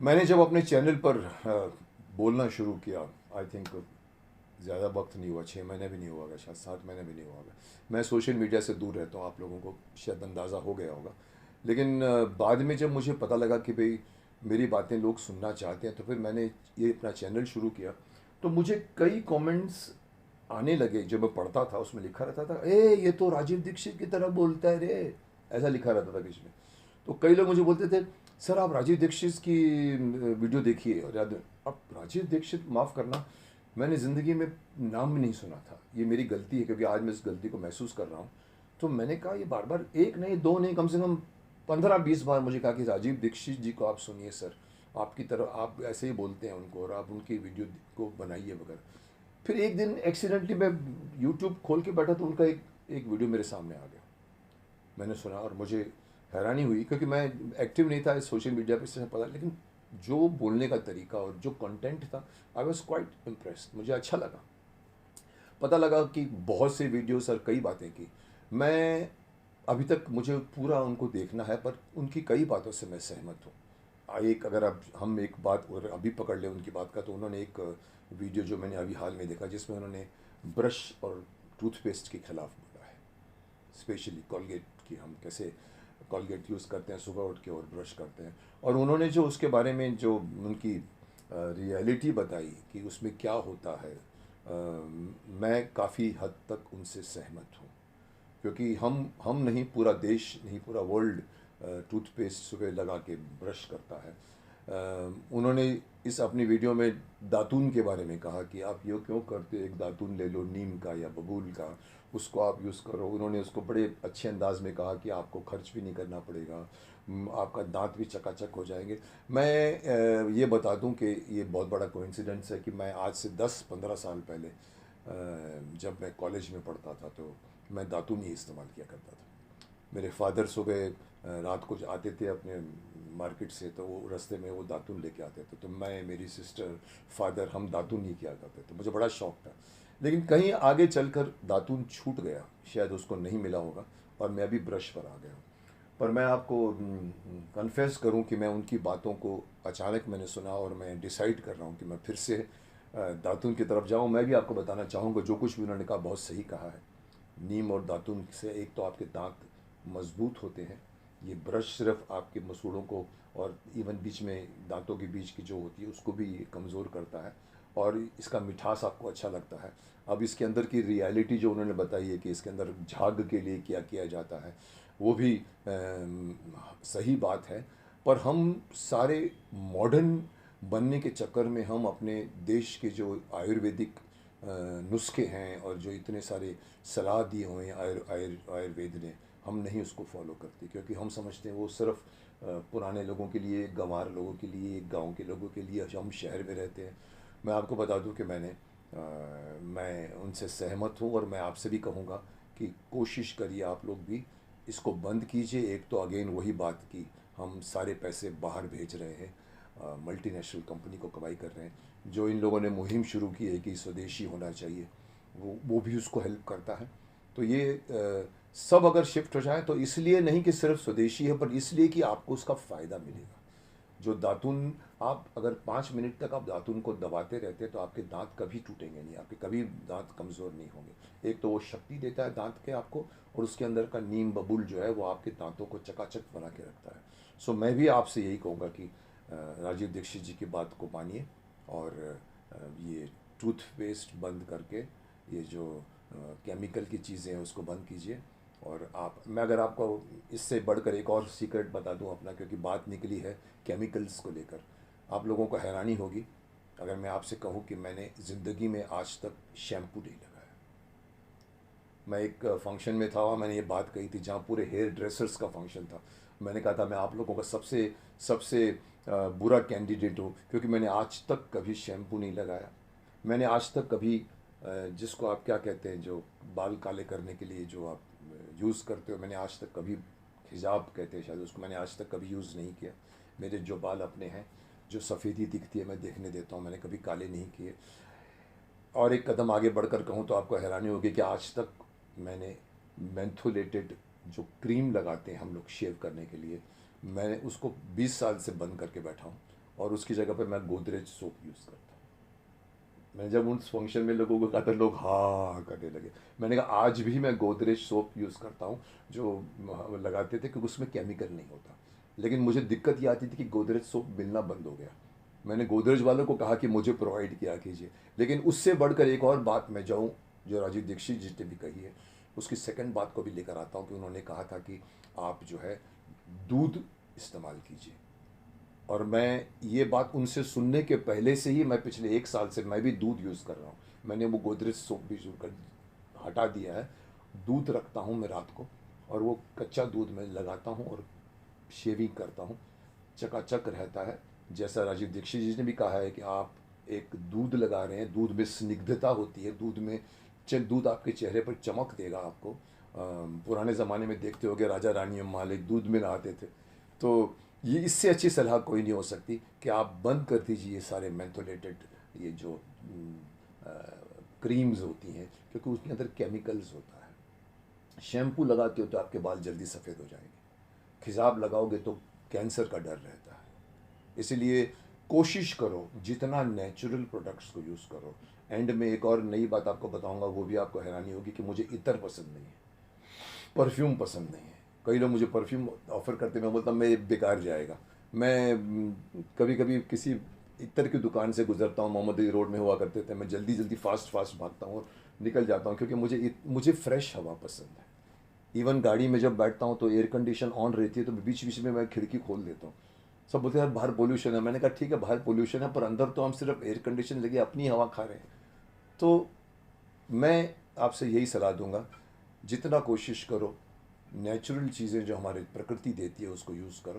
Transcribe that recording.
मैंने जब अपने चैनल पर बोलना शुरू किया, आई थिंक ज़्यादा वक्त नहीं हुआ, 6 महीने भी नहीं हुआ होगा, शायद 7 महीने भी नहीं हुआ होगा। मैं सोशल मीडिया से दूर रहता हूँ, आप लोगों को शायद अंदाज़ा हो गया होगा। लेकिन बाद में जब मुझे पता लगा कि भाई मेरी बातें लोग सुनना चाहते हैं, तो फिर मैंने ये अपना चैनल शुरू किया। तो मुझे कई कमेंट्स आने लगे, जो मैं पढ़ता था उसमें लिखा रहता था, ए ये तो राजीव दीक्षित की तरह बोलता है रे, ऐसा लिखा रहता था बीच में। तो कई लोग मुझे बोलते थे, सर आप राजीव दीक्षित की वीडियो देखिए। और याद, अब राजीव दीक्षित, माफ़ करना, मैंने ज़िंदगी में नाम भी नहीं सुना था। ये मेरी गलती है, क्योंकि आज मैं इस गलती को महसूस कर रहा हूँ। तो मैंने कहा, ये बार बार एक नहीं, दो नहीं, कम से कम 15-20 बार मुझे कहा कि राजीव दीक्षित जी को आप सुनिए सर, आपकी तरह आप ऐसे ही बोलते हैं उनको, और आप उनकी वीडियो को बनाइए वगैरह। फिर एक दिन एक्सीडेंटली मैं यूट्यूब खोल के बैठा, तो उनका एक एक वीडियो मेरे सामने आ गया। मैंने सुना और मुझे हैरानी हुई, क्योंकि मैं एक्टिव नहीं था इस सोशल मीडिया पे, इससे पता, लेकिन जो बोलने का तरीका और जो कंटेंट था, आई वॉज क्वाइट इम्प्रेस्ड, मुझे अच्छा लगा। पता लगा कि बहुत से वीडियोस और कई बातें की। मैं अभी तक मुझे पूरा उनको देखना है, पर उनकी कई बातों से मैं सहमत हूँ। एक अगर अब हम एक बात और अभी पकड़ लें उनकी बात का, तो उन्होंने एक वीडियो जो मैंने अभी हाल में देखा, जिसमें उन्होंने ब्रश और टूथपेस्ट के खिलाफ बोला है। स्पेशली कॉलगेट की, हम कैसे कॉलगेट यूज़ करते हैं सुबह उठ के और ब्रश करते हैं। और उन्होंने जो उसके बारे में जो उनकी रियलिटी बताई कि उसमें क्या होता है, मैं काफ़ी हद तक उनसे सहमत हूँ। क्योंकि हम नहीं, पूरा देश नहीं, पूरा वर्ल्ड टूथपेस्ट सुबह लगा के ब्रश करता है। उन्होंने इस अपनी वीडियो में दातून के बारे में कहा कि आप ये क्यों करते हो, एक दातून ले लो नीम का या बबूल का, उसको आप यूज़ करो। उन्होंने उसको बड़े अच्छे अंदाज में कहा कि आपको खर्च भी नहीं करना पड़ेगा, आपका दांत भी चकाचक हो जाएंगे। मैं ये बता दूं कि ये बहुत बड़ा कोइंसिडेंस है कि मैं आज से 10-15 साल पहले, जब मैं कॉलेज में पढ़ता था, तो मैं दातून ही इस्तेमाल किया करता था। मेरे फादर सुबह रात को आते थे अपने मार्केट से, तो वो रास्ते में वो दातून लेके आते थे, तो मैं, मेरी सिस्टर, फादर, हम दातून ही किया करते थे। मुझे बड़ा शौक था। लेकिन कहीं आगे चलकर दातून छूट गया, शायद उसको नहीं मिला होगा, और मैं अभी ब्रश पर आ गया हूँ। पर मैं आपको कन्फेस करूं कि मैं उनकी बातों को अचानक मैंने सुना, और मैं डिसाइड कर रहा हूं कि मैं फिर से दातून की तरफ जाऊं। मैं भी आपको बताना चाहूँगा, जो कुछ भी उन्होंने कहा बहुत सही कहा है। नीम और दातून से एक तो आपके दांत मजबूत होते हैं। ये ब्रश सिर्फ आपके मसूड़ों को, और इवन बीच में दांतों के बीच की जो होती है उसको भी कमज़ोर करता है, और इसका मिठास आपको अच्छा लगता है। अब इसके अंदर की रियलिटी जो उन्होंने बताई है कि इसके अंदर झाग के लिए क्या किया जाता है, वो भी सही बात है। पर हम सारे मॉडर्न बनने के चक्कर में हम अपने देश के जो आयुर्वेदिक नुस्खे हैं, और जो इतने सारे सलाह दिए हुए हैं आयुर्वेद ने, हम नहीं उसको फॉलो करते, क्योंकि हम समझते हैं वो सिर्फ पुराने लोगों के लिए, गंवार लोगों के लिए, गांव के लोगों के लिए, जो हम शहर में रहते हैं। मैं आपको बता दूं कि मैं उनसे सहमत हूं, और मैं आपसे भी कहूँगा कि कोशिश करिए आप लोग भी इसको बंद कीजिए। एक तो अगेन वही बात की, हम सारे पैसे बाहर भेज रहे हैं, मल्टीनेशनल कंपनी को कमाई कर रहे हैं। जो इन लोगों ने मुहिम शुरू की है कि स्वदेशी होना चाहिए, वो भी उसको हेल्प करता है। तो ये सब अगर शिफ्ट हो जाए, तो इसलिए नहीं कि सिर्फ स्वदेशी है, पर इसलिए कि आपको उसका फ़ायदा मिलेगा। जो दातुन, आप अगर 5 मिनट तक आप दातुन को दबाते रहते हैं, तो आपके दांत कभी टूटेंगे नहीं, आपके कभी दांत कमज़ोर नहीं होंगे। एक तो वो शक्ति देता है दांत के आपको, और उसके अंदर का नीम बबूल जो है वो आपके दांतों को चकाचक बना के रखता है। सो मैं भी आपसे यही कहूँगा कि राजीव दीक्षित जी की बात को मानिए, और ये टूथपेस्ट बंद करके, ये जो केमिकल की चीज़ें हैं उसको बंद कीजिए। और मैं अगर आपको इससे बढ़कर एक और सीक्रेट बता दूं अपना, क्योंकि बात निकली है केमिकल्स को लेकर, आप लोगों को हैरानी होगी अगर मैं आपसे कहूं कि मैंने ज़िंदगी में आज तक शैम्पू नहीं लगाया। मैं एक फंक्शन में था, वहाँ मैंने ये बात कही थी, जहाँ पूरे हेयर ड्रेसर्स का फंक्शन था। मैंने कहा था मैं आप लोगों का सबसे सबसे बुरा कैंडिडेट हूँ, क्योंकि मैंने आज तक कभी शैम्पू नहीं लगाया। मैंने आज तक कभी जिसको आप क्या कहते हैं, जो बाल काले करने के लिए जो आप यूज़ करते हो, मैंने आज तक कभी, हिजाब कहते हैं शायद उसको, मैंने आज तक कभी यूज़ नहीं किया। मेरे जो बाल अपने हैं, जो सफ़ेदी दिखती है मैं देखने देता हूँ, मैंने कभी काले नहीं किए। और एक कदम आगे बढ़कर कहूँ तो आपको हैरानी होगी कि आज तक मैंने मेंथोलेटेड जो क्रीम लगाते हैं हम लोग शेव करने के लिए, मैंने उसको 20 साल से बंद करके बैठा हूँ, और उसकी जगह पे मैं गोदरेज सोप यूज़ करता हूँ। मैं जब उस फंक्शन में लोगों को कहा था, लोग हाँ करने लगे। मैंने कहा आज भी मैं गोदरेज सोप यूज़ करता हूँ, जो लगाते थे, क्योंकि उसमें केमिकल नहीं होता। लेकिन मुझे दिक्कत ये आती थी कि गोदरेज सोप मिलना बंद हो गया। मैंने गोदरेज वालों को कहा कि मुझे प्रोवाइड किया कीजिए। लेकिन उससे बढ़कर एक और बात मैं जाऊँ, जो राजीव दीक्षित जी ने भी कही है, उसकी सेकंड बात को भी लेकर आता हूँ कि उन्होंने कहा था कि आप जो है दूध इस्तेमाल कीजिए। और मैं ये बात उनसे सुनने के पहले से ही, मैं पिछले 1 साल से मैं भी दूध यूज़ कर रहा हूँ। मैंने वो गोदरेज सोप भी शुरू कर हटा दिया है। दूध रखता हूँ मैं रात को, और वो कच्चा दूध मैं लगाता हूँ और शेविंग करता हूँ, चकाचक रहता है। जैसा राजीव दीक्षित जी ने भी कहा है कि आप एक दूध लगा रहे हैं, दूध में स्निग्धता होती है, दूध में दूध आपके चेहरे पर चमक देगा आपको। पुराने ज़माने में देखते होगे, राजा रानी मालिक दूध में नहाते थे। तो ये इससे अच्छी सलाह कोई नहीं हो सकती कि आप बंद कर दीजिए ये सारे मेंथोलेटेड, ये जो क्रीम्स होती हैं, क्योंकि उसके अंदर केमिकल्स होता है। शैम्पू लगाते हो तो आपके बाल जल्दी सफ़ेद हो जाएंगे, खिजाब लगाओगे तो कैंसर का डर रहता है। इसलिए कोशिश करो जितना नेचुरल प्रोडक्ट्स को यूज़ करो। एंड में एक और नई बात आपको बताऊंगा, वो भी आपको हैरानी होगी कि मुझे इतर पसंद नहीं है, परफ्यूम पसंद नहीं है। कई लोग मुझे परफ्यूम ऑफ़र करते, मैं बोलता मैं ये बेकार जाएगा। मैं कभी कभी किसी इतर की दुकान से गुजरता हूँ, मोहम्मद अली रोड में हुआ करते थे, मैं जल्दी जल्दी फास्ट फास्ट भागता हूँ और निकल जाता हूँ, क्योंकि मुझे फ्रेश हवा पसंद है। इवन गाड़ी में जब बैठता हूँ तो एयर कंडीशन ऑन रहती है, तो बीच बीच में मैं खिड़की खोल देता हूँ। सब बोलते हैं यार बाहर पोल्यूशन है। मैंने कहा ठीक है, बाहर पोल्यूशन है, पर अंदर तो हम सिर्फ एयर कंडीशन लगे अपनी हवा खा रहे हैं। तो मैं आपसे यही सलाह दूंगा, जितना कोशिश करो नेचुरल चीज़ें जो हमारी प्रकृति देती है उसको यूज़ करो।